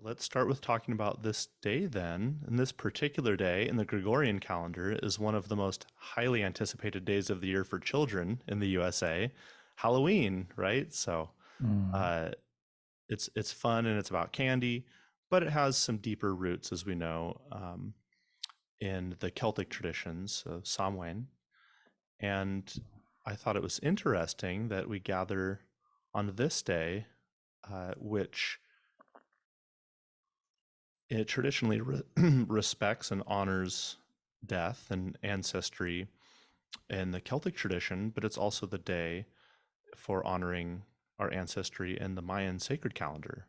Let's start with talking about this day then. And this particular day in the Gregorian calendar is one of the most highly anticipated days of the year for children in the USA, Halloween, right? So Mm, uh, it's fun and it's about candy, but it has some deeper roots, as we know, in the Celtic traditions of Samhain. And I thought it was interesting that we gather on this day, which it traditionally respects and honors death and ancestry in the Celtic tradition, but it's also the day for honoring our ancestry in the Mayan sacred calendar.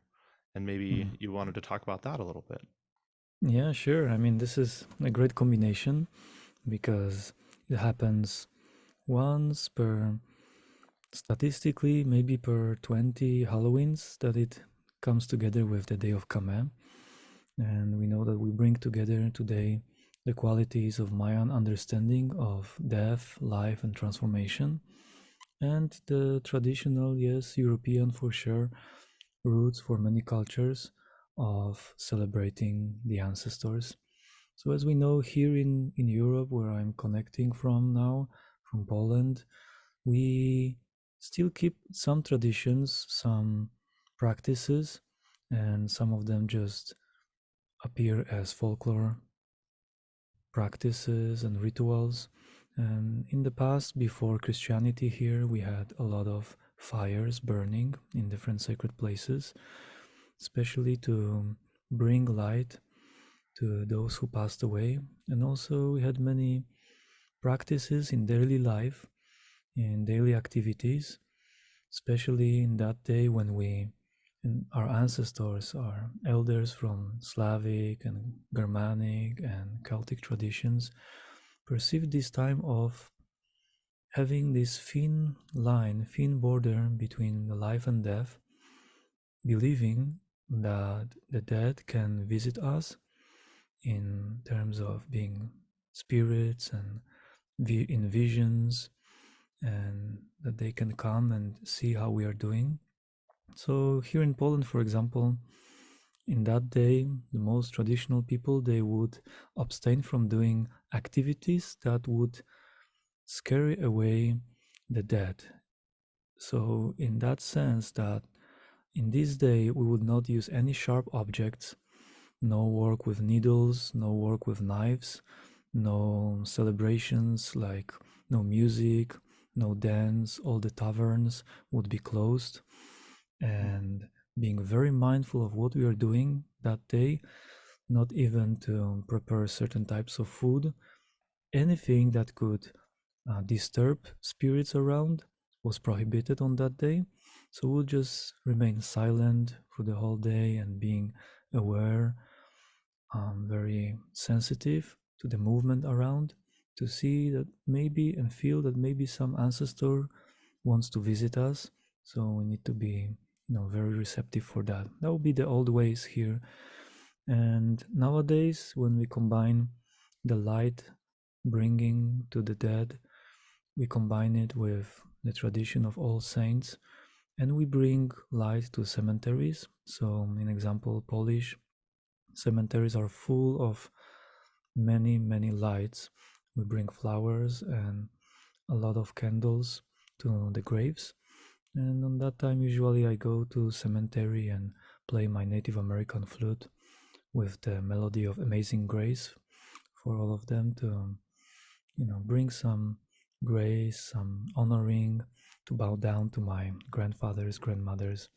And maybe mm. you wanted to talk about that a little bit. Yeah, sure. I mean, this is a great combination because it happens once per, statistically, maybe per 20 Halloweens that it comes together with the day of Kameh. And we know that we bring together today the qualities of Mayan understanding of death, life, and transformation, and the traditional, yes, European for sure, roots for many cultures of celebrating the ancestors. So, as we know, here in Europe, where I'm connecting from now, from Poland, we still keep some traditions, some practices, and some of them just appear as folklore practices and rituals. And in the past, before Christianity, here we had a lot of fires burning in different sacred places, especially to bring light to those who passed away. And also, we had many practices in daily life, in daily activities, especially in that day when we and our ancestors, our elders from Slavic and Germanic and Celtic traditions, perceived this time of having this thin line, thin border between the life and death, believing that the dead can visit us in terms of being spirits and in visions, and that they can come and see how we are doing. So here in Poland, for example, in that day, the most traditional people, they would abstain from doing activities that would scare away the dead. So in that sense, that in this day we would not use any sharp objects, no work with needles, no work with knives, no celebrations like no music, no dance, all the taverns would be closed, and being very mindful of what we are doing that day, not even to prepare certain types of food, anything that could disturb spirits around was prohibited on that day. So we'll just remain silent for the whole day and being aware, very sensitive to the movement around, to see that maybe and feel that maybe some ancestor wants to visit us. So we need to be, very receptive for that. That would be the old ways here. And nowadays, when we combine the light bringing to the dead, we combine it with the tradition of All Saints, and we bring light to cemeteries. So, in example, Polish cemeteries are full of many, many lights. We bring flowers and a lot of candles to the graves. And on that time, usually I go to cemetery and play my Native American flute with the melody of Amazing Grace for all of them to, bring some grace, some honoring, to bow down to my grandfathers, grandmothers.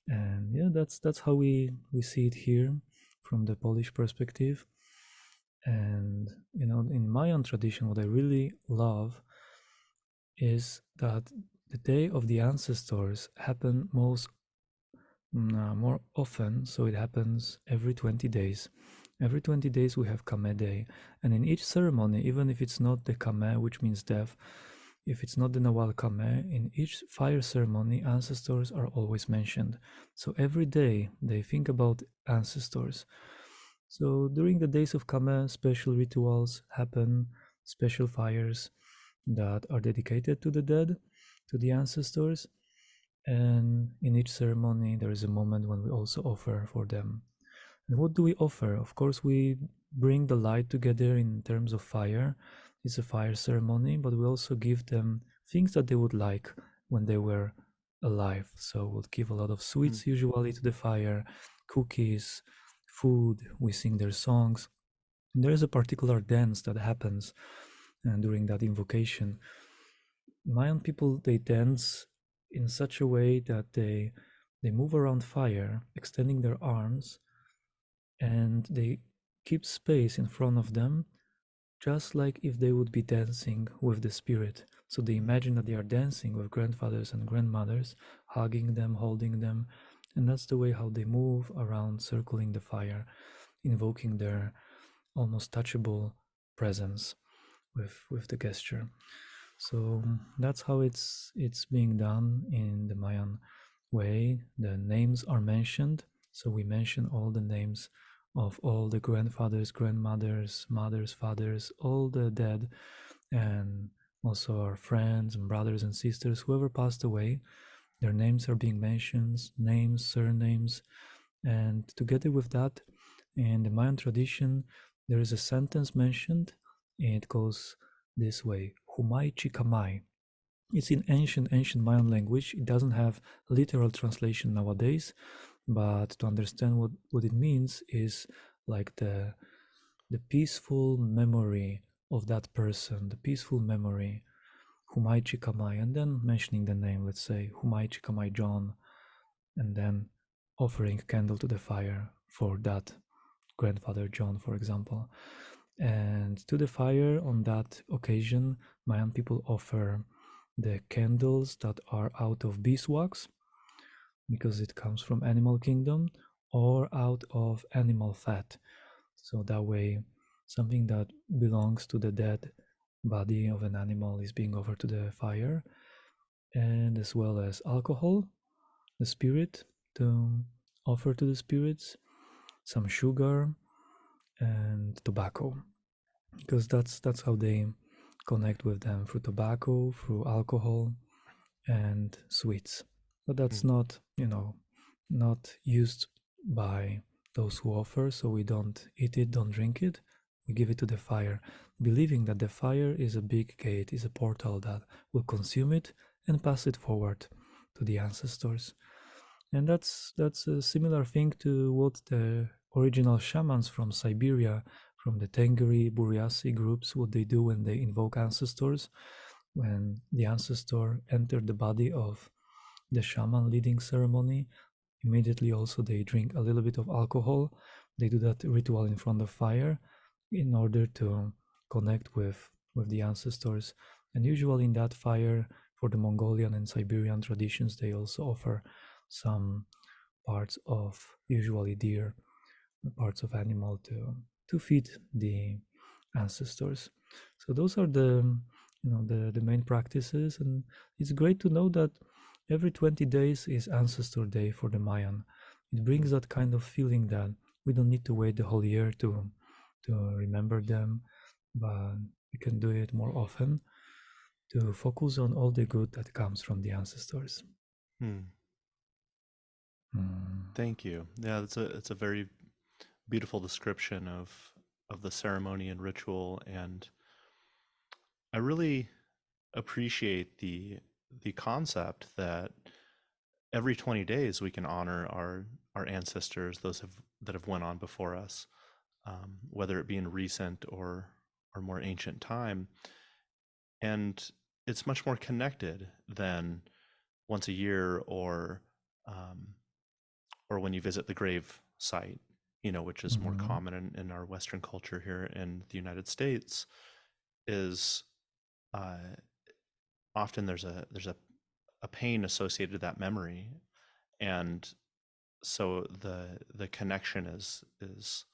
And yeah, that's how we see it here from the Polish perspective. And in Mayan tradition, what I really love is that the day of the ancestors happen more often. So it happens every 20 days. Every 20 days we have Kame Day, and in each ceremony, even if it's not the Kame, which means death, if it's not the Nawal Kame, in each fire ceremony, ancestors are always mentioned. So every day they think about ancestors. So during the days of Kame, special rituals happen, special fires that are dedicated to the dead, to the ancestors. And in each ceremony, there is a moment when we also offer for them. And what do we offer? Of course, we bring the light together in terms of fire. It's a fire ceremony, but we also give them things that they would like when they were alive. So we'll give a lot of Mm. sweets usually to the fire, cookies, food. We sing their songs. And there is a particular dance that happens during that invocation. Mayan people, they dance in such a way that they move around fire, extending their arms, and they keep space in front of them, just like if they would be dancing with the spirit. So they imagine that they are dancing with grandfathers and grandmothers, hugging them, holding them, and that's the way how they move around, circling the fire, invoking their almost touchable presence with the gesture. So that's how it's being done in the Mayan way. The names are mentioned. So we mention all the names of all the grandfathers, grandmothers, mothers, fathers, all the dead, and also our friends and brothers and sisters, whoever passed away. Their names are being mentioned, names, surnames, and together with that, in the Mayan tradition, there is a sentence mentioned, and it goes this way: "Humai chikamai." It's in ancient Mayan language. It doesn't have literal translation nowadays, but to understand what it means is like the peaceful memory of that person, the peaceful memory, Humai chikamai, and then mentioning the name, let's say Humai chikamai John, and then offering a candle to the fire for that grandfather John, for example. And to the fire on that occasion, Mayan people offer the candles that are out of beeswax because it comes from animal kingdom, or out of animal fat. So that way, something that belongs to the dead body of an animal is being offered to the fire, and as well as alcohol, the spirit, to offer to the spirits, some sugar, and tobacco, because that's how they connect with them, through tobacco, through alcohol, and sweets. But that's Mm. not, not used by those who offer, so we don't eat it, don't drink it. We give it to the fire, believing that the fire is a big gate, is a portal that will consume it and pass it forward to the ancestors. And that's a similar thing to what the original shamans from Siberia, from the Tengri Buryasi groups, what they do when they invoke ancestors. When the ancestor entered the body of the shaman leading ceremony, immediately also they drink a little bit of alcohol. They do that ritual in front of fire in order to connect with the ancestors. And usually in that fire, for the Mongolian and Siberian traditions, they also offer some parts of, usually deer, parts of animal, to feed the ancestors. So those are the main practices, and it's great to know that every 20 days is ancestor day for the Mayan. It brings Mm. that kind of feeling that we don't need to wait the whole year to remember them, but we can do it more often to focus on all the good that comes from the ancestors. Mm. Mm. Thank you. Yeah, it's a very beautiful description of the ceremony and ritual, and I really appreciate the concept that every 20 days we can honor our ancestors, those that have went on before us, whether it be in recent or more ancient time, and it's much more connected than once a year, um, or when you visit the grave site, which is more Mhm. common in our Western culture here in the United States. Is uh, often there's a pain associated with that memory, and so the connection is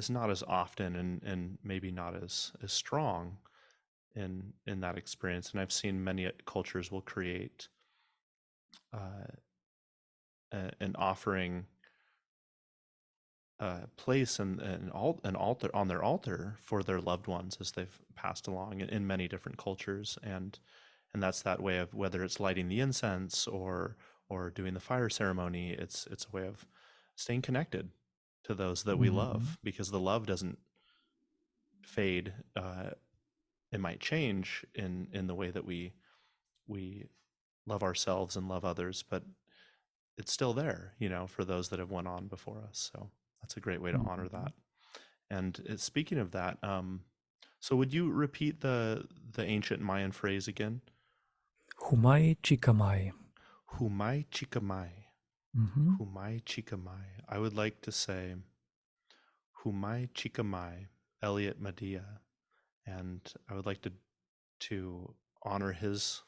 not as often, and maybe not as strong in that experience. And I've seen many cultures will create uh, an offering place an altar on their altar for their loved ones as they've passed along in many different cultures. And And that's that way of, whether it's lighting the incense or doing the fire ceremony, it's a way of staying connected to those that we Mm-hmm. love, because the love doesn't fade. It might change in the way that we love ourselves and love others, but it's still there, for those that have went on before us. So that's a great way to honor Mm-hmm. that. And speaking of that, so would you repeat the ancient Mayan phrase again? Humai chikamai. Humai chikamai. Mm-hmm. Humai chikamai. I would like to say Humai chikamai, Elliot Madia, and I would like to honor his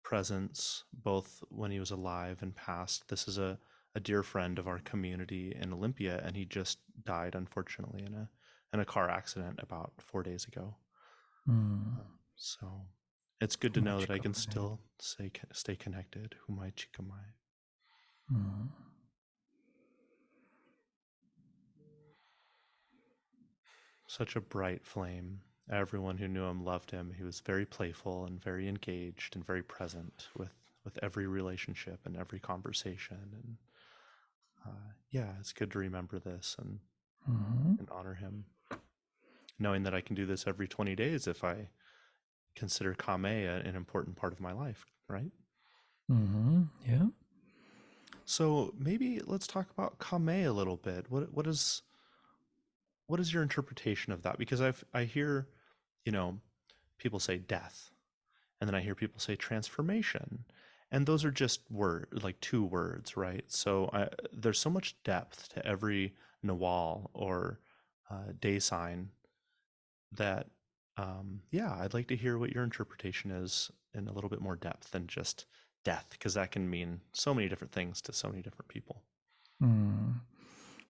presence both when he was alive and past. This is a dear friend of our community in Olympia, and he just died, unfortunately, in a car accident about 4 days ago. Mm. So it's good to Humai know that I can chikamai. still stay connected. Humai chikamai. Mm. Such a bright flame. Everyone who knew him loved him. He was very playful and very engaged and very present with every relationship and every conversation. And yeah, it's good to remember this Mm-hmm. and honor him, knowing that I can do this every 20 days if I consider Kame an important part of my life, right? Mm-hmm. Yeah. So maybe let's talk about Kame a little bit. What is your interpretation of that? Because I hear, you know, people say death, and then I hear people say transformation, and those are just like two words, right? So there's so much depth to every Nawal or day sign that yeah, I'd like to hear what your interpretation is in a little bit more depth than just death, because that can mean so many different things to so many different people. Mm.